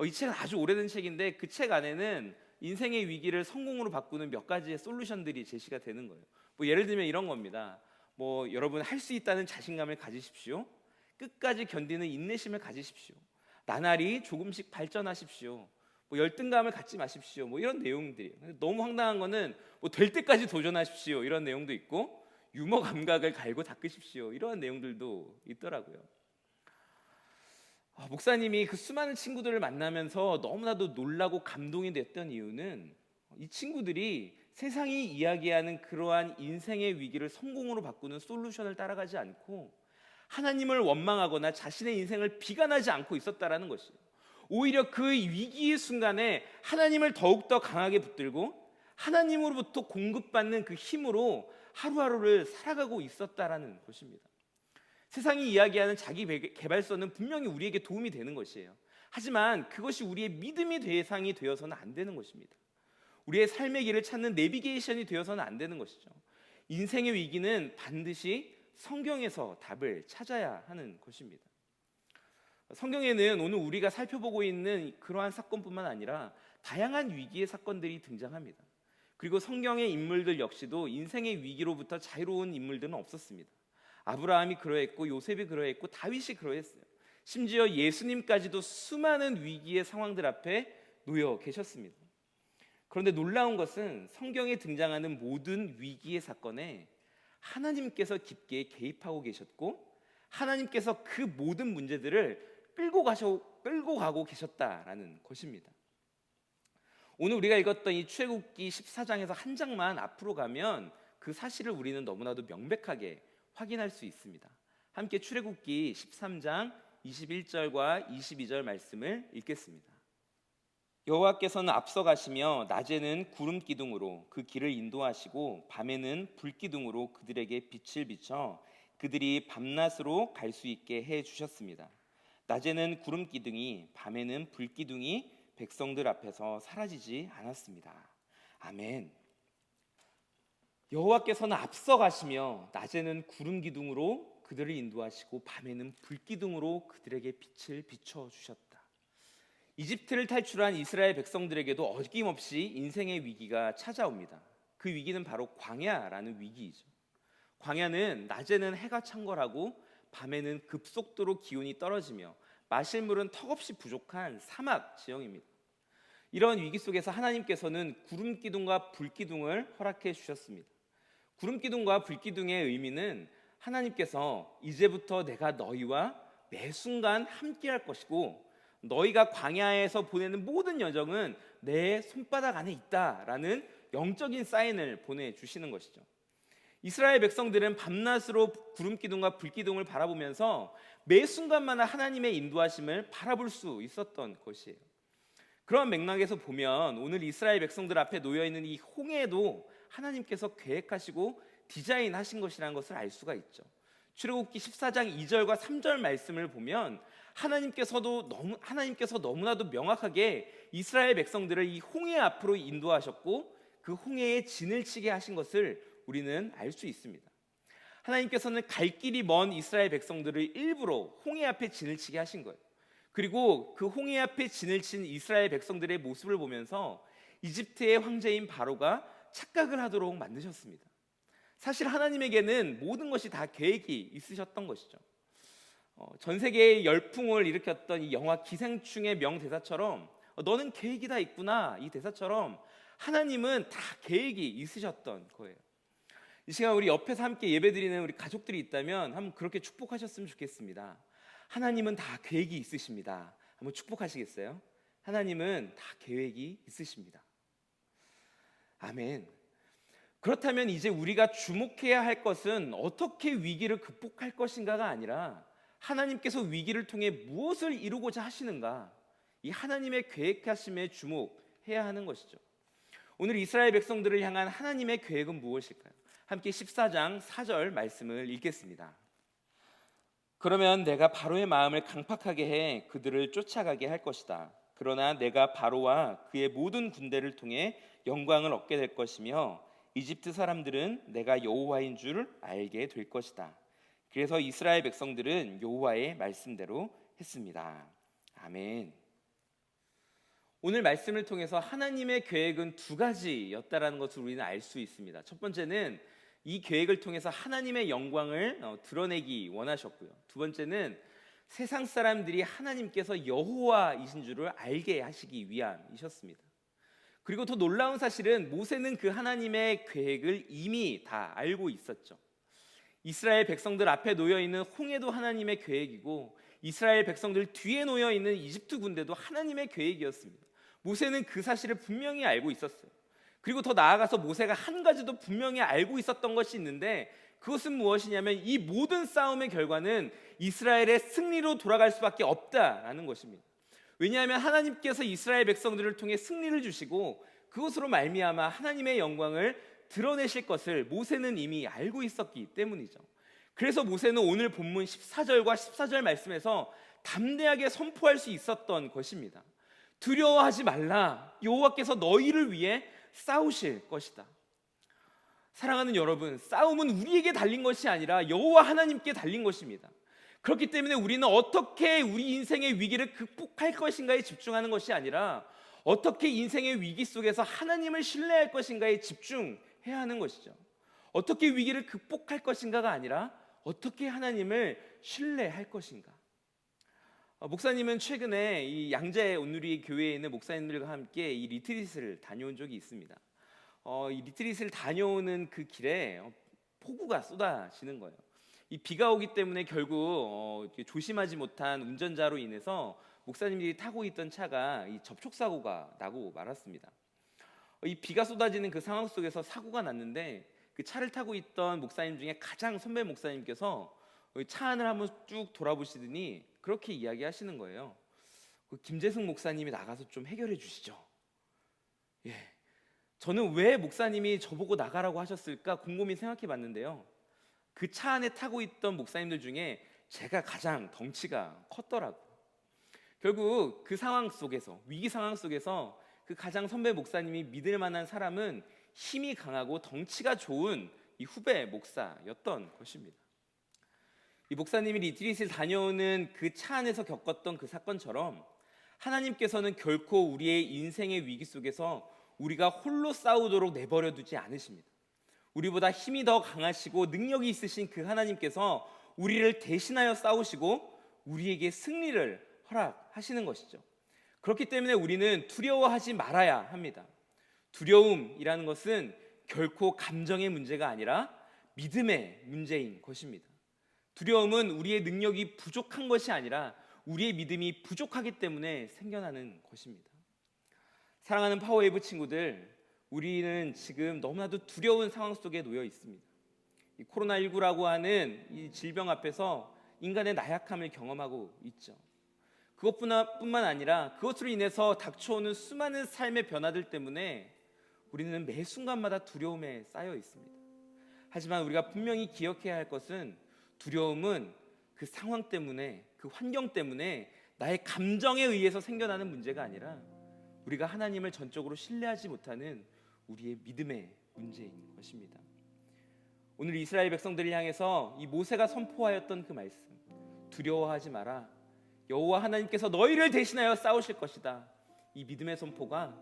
이 책은 아주 오래된 책인데 그 책 안에는 인생의 위기를 성공으로 바꾸는 몇 가지의 솔루션들이 제시가 되는 거예요. 예를 들면 이런 겁니다. 여러분 할 수 있다는 자신감을 가지십시오. 끝까지 견디는 인내심을 가지십시오. 나날이 조금씩 발전하십시오. 열등감을 갖지 마십시오. 이런 내용들이에요. 너무 황당한 거는 될 때까지 도전하십시오. 이런 내용도 있고, 유머 감각을 갈고 닦으십시오. 이런 내용들도 있더라고요. 목사님이 그 수많은 친구들을 만나면서 너무나도 놀라고 감동이 됐던 이유는 이 친구들이 세상이 이야기하는 그러한 인생의 위기를 성공으로 바꾸는 솔루션을 따라가지 않고 하나님을 원망하거나 자신의 인생을 비관하지 않고 있었다라는 것이에요. 오히려 그 위기의 순간에 하나님을 더욱더 강하게 붙들고 하나님으로부터 공급받는 그 힘으로 하루하루를 살아가고 있었다라는 것입니다. 세상이 이야기하는 자기 개발서는 분명히 우리에게 도움이 되는 것이에요. 하지만 그것이 우리의 믿음의 대상이 되어서는 안 되는 것입니다. 우리의 삶의 길을 찾는 내비게이션이 되어서는 안 되는 것이죠. 인생의 위기는 반드시 성경에서 답을 찾아야 하는 것입니다. 성경에는 오늘 우리가 살펴보고 있는 그러한 사건뿐만 아니라 다양한 위기의 사건들이 등장합니다. 그리고 성경의 인물들 역시도 인생의 위기로부터 자유로운 인물들은 없었습니다. 아브라함이 그러했고, 요셉이 그러했고, 다윗이 그러했어요. 심지어 예수님까지도 수많은 위기의 상황들 앞에 놓여 계셨습니다. 그런데 놀라운 것은 성경에 등장하는 모든 위기의 사건에 하나님께서 깊게 개입하고 계셨고, 하나님께서 그 모든 문제들을 끌고 가고 계셨다라는 것입니다. 오늘 우리가 읽었던 이 출애굽기 14장에서 한 장만 앞으로 가면 그 사실을 우리는 너무나도 명백하게 확인할 수 있습니다. 함께 출애굽기 13장 21절과 22절 말씀을 읽겠습니다. 여호와께서는 앞서가시며 낮에는 구름 기둥으로 그 길을 인도하시고 밤에는 불 기둥으로 그들에게 빛을 비춰 그들이 밤낮으로 갈 수 있게 해 주셨습니다. 낮에는 구름 기둥이 밤에는 불 기둥이 백성들 앞에서 사라지지 않았습니다. 아멘. 여호와께서는 앞서가시며 낮에는 구름 기둥으로 그들을 인도하시고 밤에는 불 기둥으로 그들에게 빛을 비춰 주셨다. 이집트를 탈출한 이스라엘 백성들에게도 어김없이 인생의 위기가 찾아옵니다. 그 위기는 바로 광야라는 위기이죠. 광야는 낮에는 해가 창궐하고 밤에는 급속도로 기온이 떨어지며 마실 물은 턱없이 부족한 사막 지형입니다. 이런 위기 속에서 하나님께서는 구름 기둥과 불 기둥을 허락해 주셨습니다. 구름 기둥과 불 기둥의 의미는 하나님께서 이제부터 내가 너희와 매 순간 함께할 것이고 너희가 광야에서 보내는 모든 여정은 내 손바닥 안에 있다라는 영적인 사인을 보내주시는 것이죠. 이스라엘 백성들은 밤낮으로 구름 기둥과 불 기둥을 바라보면서 매 순간마다 하나님의 인도하심을 바라볼 수 있었던 것이에요. 그런 맥락에서 보면 오늘 이스라엘 백성들 앞에 놓여있는 이 홍해도 하나님께서 계획하시고 디자인하신 것이라는 것을 알 수가 있죠. 출애굽기 14장 2절과 3절 말씀을 보면 하나님께서 너무나도 명확하게 이스라엘 백성들을 이 홍해 앞으로 인도하셨고 그 홍해에 진을 치게 하신 것을 우리는 알 수 있습니다. 하나님께서는 갈 길이 먼 이스라엘 백성들을 일부러 홍해 앞에 진을 치게 하신 거예요. 그리고 그 홍해 앞에 진을 친 이스라엘 백성들의 모습을 보면서 이집트의 황제인 바로가 착각을 하도록 만드셨습니다. 사실 하나님에게는 모든 것이 다 계획이 있으셨던 것이죠. 전 세계에 열풍을 일으켰던 이 영화 기생충의 명대사처럼 너는 계획이 다 있구나, 이 대사처럼 하나님은 다 계획이 있으셨던 거예요. 이 시간 우리 옆에서 함께 예배드리는 우리 가족들이 있다면 한번 그렇게 축복하셨으면 좋겠습니다. 하나님은 다 계획이 있으십니다. 한번 축복하시겠어요? 하나님은 다 계획이 있으십니다. 아멘. 그렇다면 이제 우리가 주목해야 할 것은 어떻게 위기를 극복할 것인가가 아니라 하나님께서 위기를 통해 무엇을 이루고자 하시는가, 이 하나님의 계획하심에 주목해야 하는 것이죠. 오늘 이스라엘 백성들을 향한 하나님의 계획은 무엇일까요? 함께 14장 4절 말씀을 읽겠습니다. 그러면 내가 바로의 마음을 강팍하게 해 그들을 쫓아가게 할 것이다. 그러나 내가 바로와 그의 모든 군대를 통해 영광을 얻게 될 것이며 이집트 사람들은 내가 여호와인 줄 알게 될 것이다. 그래서 이스라엘 백성들은 여호와의 말씀대로 했습니다. 아멘. 오늘 말씀을 통해서 하나님의 계획은 두 가지였다라는 것을 우리는 알 수 있습니다. 첫 번째는 이 계획을 통해서 하나님의 영광을 드러내기 원하셨고요. 두 번째는 세상 사람들이 하나님께서 여호와이신 줄을 알게 하시기 위함이셨습니다. 그리고 더 놀라운 사실은 모세는 그 하나님의 계획을 이미 다 알고 있었죠. 이스라엘 백성들 앞에 놓여있는 홍해도 하나님의 계획이고 이스라엘 백성들 뒤에 놓여있는 이집트 군대도 하나님의 계획이었습니다. 모세는 그 사실을 분명히 알고 있었어요. 그리고 더 나아가서 모세가 한 가지도 분명히 알고 있었던 것이 있는데 그것은 무엇이냐면 이 모든 싸움의 결과는 이스라엘의 승리로 돌아갈 수밖에 없다라는 것입니다. 왜냐하면 하나님께서 이스라엘 백성들을 통해 승리를 주시고 그것으로 말미암아 하나님의 영광을 드러내실 것을 모세는 이미 알고 있었기 때문이죠. 그래서 모세는 오늘 본문 14절과 14절 말씀에서 담대하게 선포할 수 있었던 것입니다. 두려워하지 말라. 여호와께서 너희를 위해 싸우실 것이다. 사랑하는 여러분, 싸움은 우리에게 달린 것이 아니라 여호와 하나님께 달린 것입니다. 그렇기 때문에 우리는 어떻게 우리 인생의 위기를 극복할 것인가에 집중하는 것이 아니라 어떻게 인생의 위기 속에서 하나님을 신뢰할 것인가에 집중해야 하는 것이죠. 어떻게 위기를 극복할 것인가가 아니라 어떻게 하나님을 신뢰할 것인가. 목사님은 최근에 이 양재 온누리 교회에 있는 목사님들과 함께 이 리트릿을 다녀온 적이 있습니다. 이 리트릿을 다녀오는 그 길에 폭우가 쏟아지는 거예요. 이 비가 오기 때문에 결국 조심하지 못한 운전자로 인해서 목사님들이 타고 있던 차가 이 접촉사고가 나고 말았습니다. 이 비가 쏟아지는 그 상황 속에서 사고가 났는데 그 차를 타고 있던 목사님 중에 가장 선배 목사님께서 차 안을 한번 쭉 돌아보시더니 그렇게 이야기하시는 거예요. 그 김재승 목사님이 나가서 좀 해결해 주시죠. 예, 저는 왜 목사님이 저보고 나가라고 하셨을까 곰곰이 생각해 봤는데요. 그 차 안에 타고 있던 목사님들 중에 제가 가장 덩치가 컸더라고요. 결국 그 상황 속에서, 위기 상황 속에서 그 가장 선배 목사님이 믿을 만한 사람은 힘이 강하고 덩치가 좋은 이 후배 목사였던 것입니다. 이 목사님이 리트릿을 다녀오는 그 차 안에서 겪었던 그 사건처럼 하나님께서는 결코 우리의 인생의 위기 속에서 우리가 홀로 싸우도록 내버려 두지 않으십니다. 우리보다 힘이 더 강하시고 능력이 있으신 그 하나님께서 우리를 대신하여 싸우시고 우리에게 승리를 허락하시는 것이죠. 그렇기 때문에 우리는 두려워하지 말아야 합니다. 두려움이라는 것은 결코 감정의 문제가 아니라 믿음의 문제인 것입니다. 두려움은 우리의 능력이 부족한 것이 아니라 우리의 믿음이 부족하기 때문에 생겨나는 것입니다. 사랑하는 파워웨이브 친구들, 우리는 지금 너무나도 두려운 상황 속에 놓여 있습니다. 이 코로나19라고 하는 이 질병 앞에서 인간의 나약함을 경험하고 있죠. 그것뿐만 아니라 그것으로 인해서 닥쳐오는 수많은 삶의 변화들 때문에 우리는 매 순간마다 두려움에 쌓여 있습니다. 하지만 우리가 분명히 기억해야 할 것은 두려움은 그 상황 때문에, 그 환경 때문에 나의 감정에 의해서 생겨나는 문제가 아니라 우리가 하나님을 전적으로 신뢰하지 못하는 우리의 믿음의 문제인 것입니다. 오늘 이스라엘 백성들을 향해서 이 모세가 선포하였던 그 말씀, 두려워하지 마라, 여호와 하나님께서 너희를 대신하여 싸우실 것이다. 이 믿음의 선포가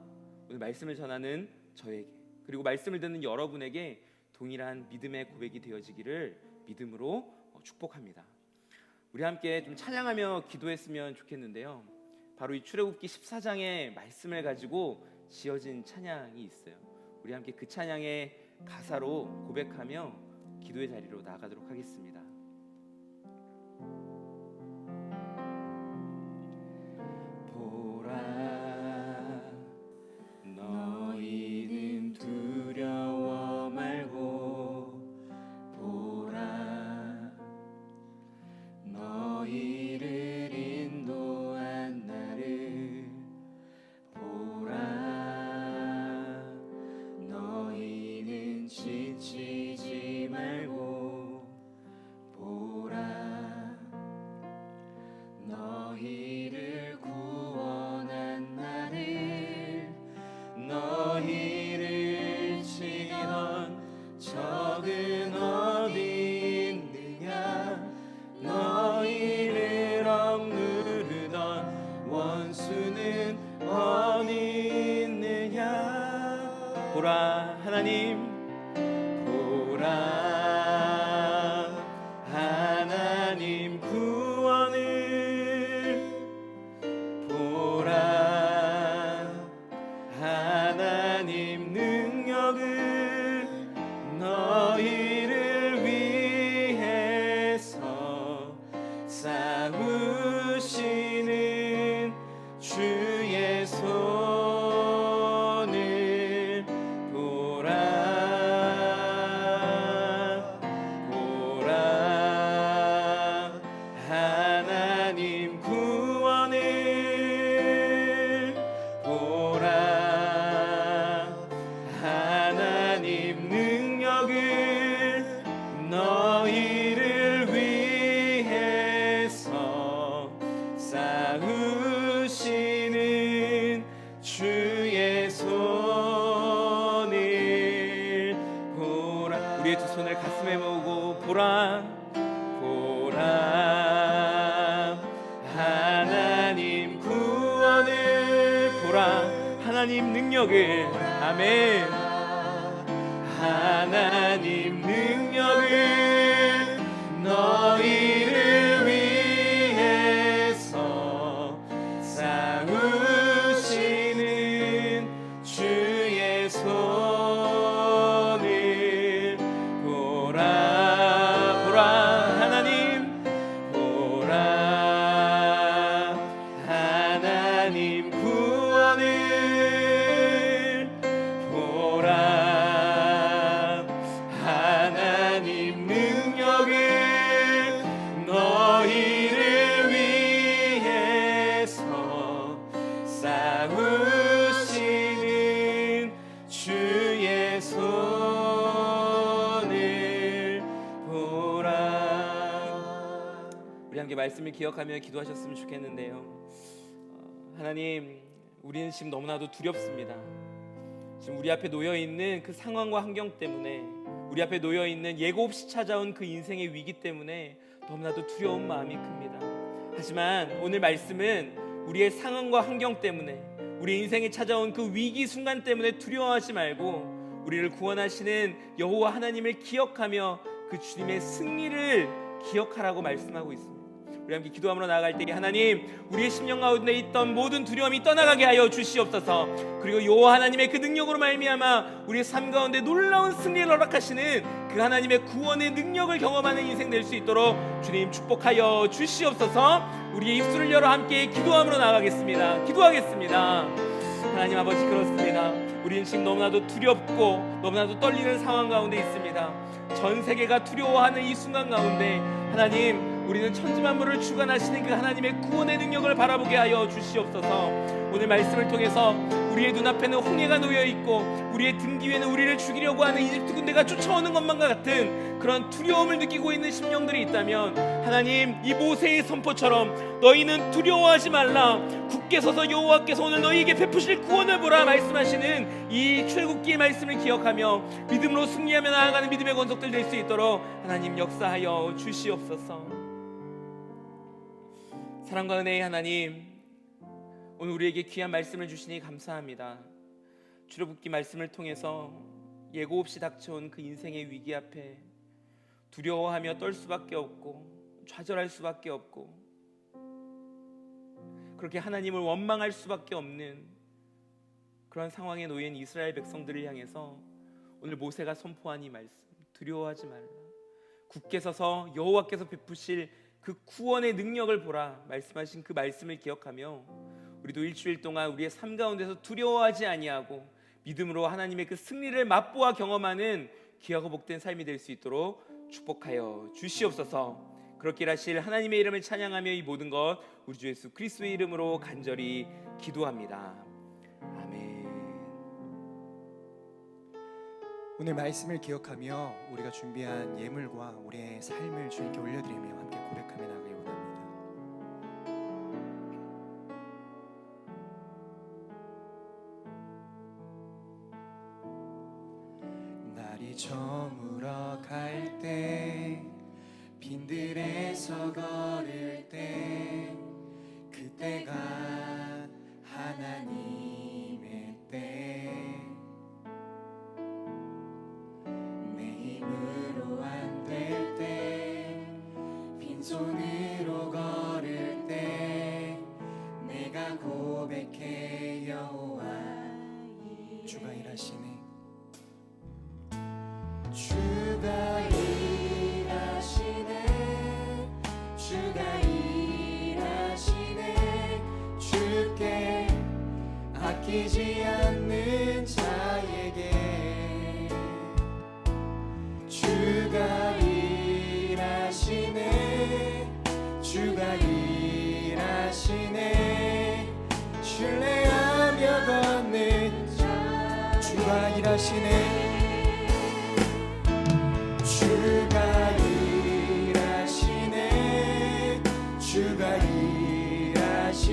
오늘 말씀을 전하는 저에게, 그리고 말씀을 듣는 여러분에게 동일한 믿음의 고백이 되어지기를 믿음으로 축복합니다. 우리 함께 좀 찬양하며 기도했으면 좋겠는데요. 바로 이 출애굽기 14장의 말씀을 가지고 지어진 찬양이 있어요. 우리 함께 그 찬양의 가사로 고백하며 기도의 자리로 나아가도록 하겠습니다. 보라, 너희는 두려워 말고 보라, 너희를 인도한 나를 보라, 너희는 지치지 말고 보라, 너희를 구원한 나를, 너희를 치던 적은 어디 있느냐, 너희를 억누르던 원수는 어디 있느냐. 보라 하나님, 보라 하나님 구원을, 보라 하나님 능력을, 너희를 위해서 싸우시는 주의 손을 보라, 보라 하나님 구원을, 보라 하나님 능력을, 너희를 위해서 싸우시는 주의 손을 보라. 우리의 두 손을 가슴에 모으고 보라, 보라 하나님 구원을, 보라 하나님 능력을, 아멘, 하나님 능력을, 너희를 위해서 싸우시는 주의 손을 보라, 보라 하나님, 보라 하나님 구원을, 함께 말씀을 기억하며 기도하셨으면 좋겠는데요. 하나님, 우리는 지금 너무나도 두렵습니다. 지금 우리 앞에 놓여 있는 그 상황과 환경 때문에, 우리 앞에 놓여 있는 예고 없이 찾아온 그 인생의 위기 때문에 너무나도 두려운 마음이 큽니다. 하지만 오늘 말씀은 우리의 상황과 환경 때문에, 우리 인생에 찾아온 그 위기 순간 때문에 두려워하지 말고 우리를 구원하시는 여호와 하나님을 기억하며 그 주님의 승리를 기억하라고 말씀하고 있습니다. 우리 함께 기도함으로 나아갈 때에 하나님, 우리의 심령 가운데 있던 모든 두려움이 떠나가게 하여 주시옵소서. 그리고 여호와 하나님의 그 능력으로 말미암아 우리의 삶 가운데 놀라운 승리를 허락하시는 그 하나님의 구원의 능력을 경험하는 인생 될 수 있도록 주님 축복하여 주시옵소서. 우리의 입술을 열어 함께 기도함으로 나아가겠습니다. 기도하겠습니다. 하나님 아버지, 그렇습니다. 우리는 지금 너무나도 두렵고 너무나도 떨리는 상황 가운데 있습니다. 전 세계가 두려워하는 이 순간 가운데 하나님, 우리는 천지만물을 주관하시는 그 하나님의 구원의 능력을 바라보게 하여 주시옵소서. 오늘 말씀을 통해서 우리의 눈앞에는 홍해가 놓여있고 우리의 등 뒤에는 우리를 죽이려고 하는 이집트 군대가 쫓아오는 것만과 같은 그런 두려움을 느끼고 있는 심령들이 있다면 하나님, 이 모세의 선포처럼 너희는 두려워하지 말라, 굳게 서서 여호와께서 오늘 너희에게 베푸실 구원을 보라 말씀하시는 이 출애굽기의 말씀을 기억하며 믿음으로 승리하며 나아가는 믿음의 권속들 될 수 있도록 하나님 역사하여 주시옵소서. 사랑과 은혜의 하나님, 오늘 우리에게 귀한 말씀을 주시니 감사합니다. 출애굽기 말씀을 통해서 예고 없이 닥쳐온 그 인생의 위기 앞에 두려워하며 떨 수밖에 없고 좌절할 수밖에 없고 그렇게 하나님을 원망할 수밖에 없는 그런 상황에 놓인 이스라엘 백성들을 향해서 오늘 모세가 선포한 이 말씀, 두려워하지 말라, 굳게 서서 여호와께서 베푸실 그 구원의 능력을 보라 말씀하신 그 말씀을 기억하며 우리도 일주일 동안 우리의 삶 가운데서 두려워하지 아니하고 믿음으로 하나님의 그 승리를 맛보아 경험하는 귀하고 복된 삶이 될 수 있도록 축복하여 주시옵소서. 그렇게 하실 하나님의 이름을 찬양하며 이 모든 것 우리 주 예수 그리스도의 이름으로 간절히 기도합니다. 아멘. 오늘 말씀을 기억하며 우리가 준비한 예물과 우리의 삶을 주님께 올려드리며 함께 고백하며 나가기 원합니다. 날이 저물어 갈 때, 빈들에서 걸을 때, 그때가 하나님의 때, 내 힘으로 안 될 때, 빈손으로 걸을 때, 내가 고백해 여호와 주가 일하시네. 주가 일하시네, 주가 일하시네, 주께 아끼지 않는 자에게 주가 일하시네, 주가 일하시네, 신뢰하며 걷는 자 주가 일하시네, 주가 일하시네, 주가 일하시네,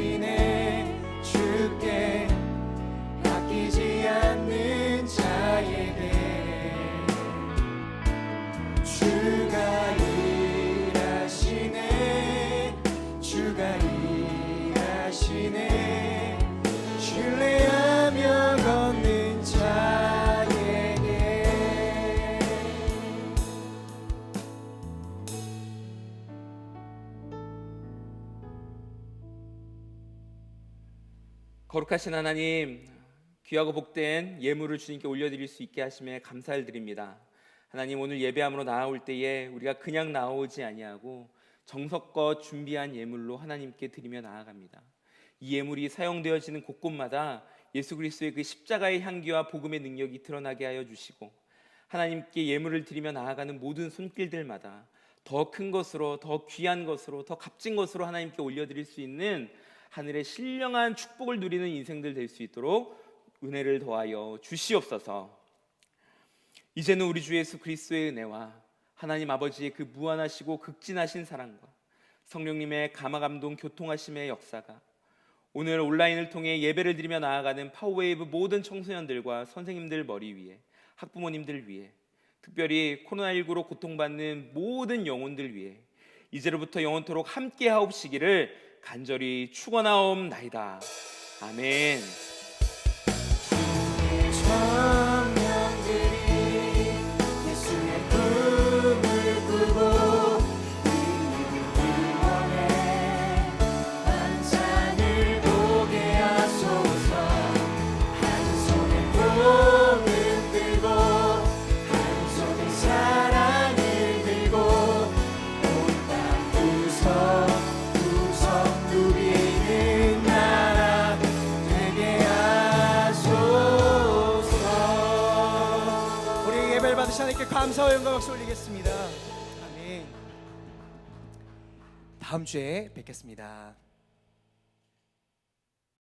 주께 아끼지 않는 자에게 주가 일하시네, 주가 일하시네, 신뢰하며 걷는 자에게. 거룩하신 하나님, 귀하고 복된 예물을 주님께 올려드릴 수 있게 하심에 감사를 드립니다. 하나님, 오늘 예배함으로 나아올 때에 우리가 그냥 나오지 아니하고 정성껏 준비한 예물로 하나님께 드리며 나아갑니다. 이 예물이 사용되어지는 곳곳마다 예수 그리스도의 그 십자가의 향기와 복음의 능력이 드러나게 하여 주시고 하나님께 예물을 드리며 나아가는 모든 손길들마다 더 큰 것으로, 더 귀한 것으로, 더 값진 것으로 하나님께 올려드릴 수 있는 하늘의 신령한 축복을 누리는 인생들 될 수 있도록 은혜를 더하여 주시옵소서. 이제는 우리 주 예수 그리스도의 은혜와 하나님 아버지의 그 무한하시고 극진하신 사랑과 성령님의 감화감동 교통하심의 역사가 오늘 온라인을 통해 예배를 드리며 나아가는 파워웨이브 모든 청소년들과 선생님들 머리 위에, 학부모님들 위에, 특별히 코로나19로 고통받는 모든 영혼들 위해 이제로부터 영원토록 함께 하옵시기를 간절히 축원하옵나이다. 아멘. 청년들이 예수의 꿈을 꾸고 이원의 반찬을 보게 하소서. 한 손에 복을 들고 한 손에 사랑을 들고 온 땅 구석구석 누리는 나라 되게 하소서. 우리 예배를 받으신 하나님께 감사와 영광 박수 올리겠습니다. 아멘. 다음 주에 뵙겠습니다.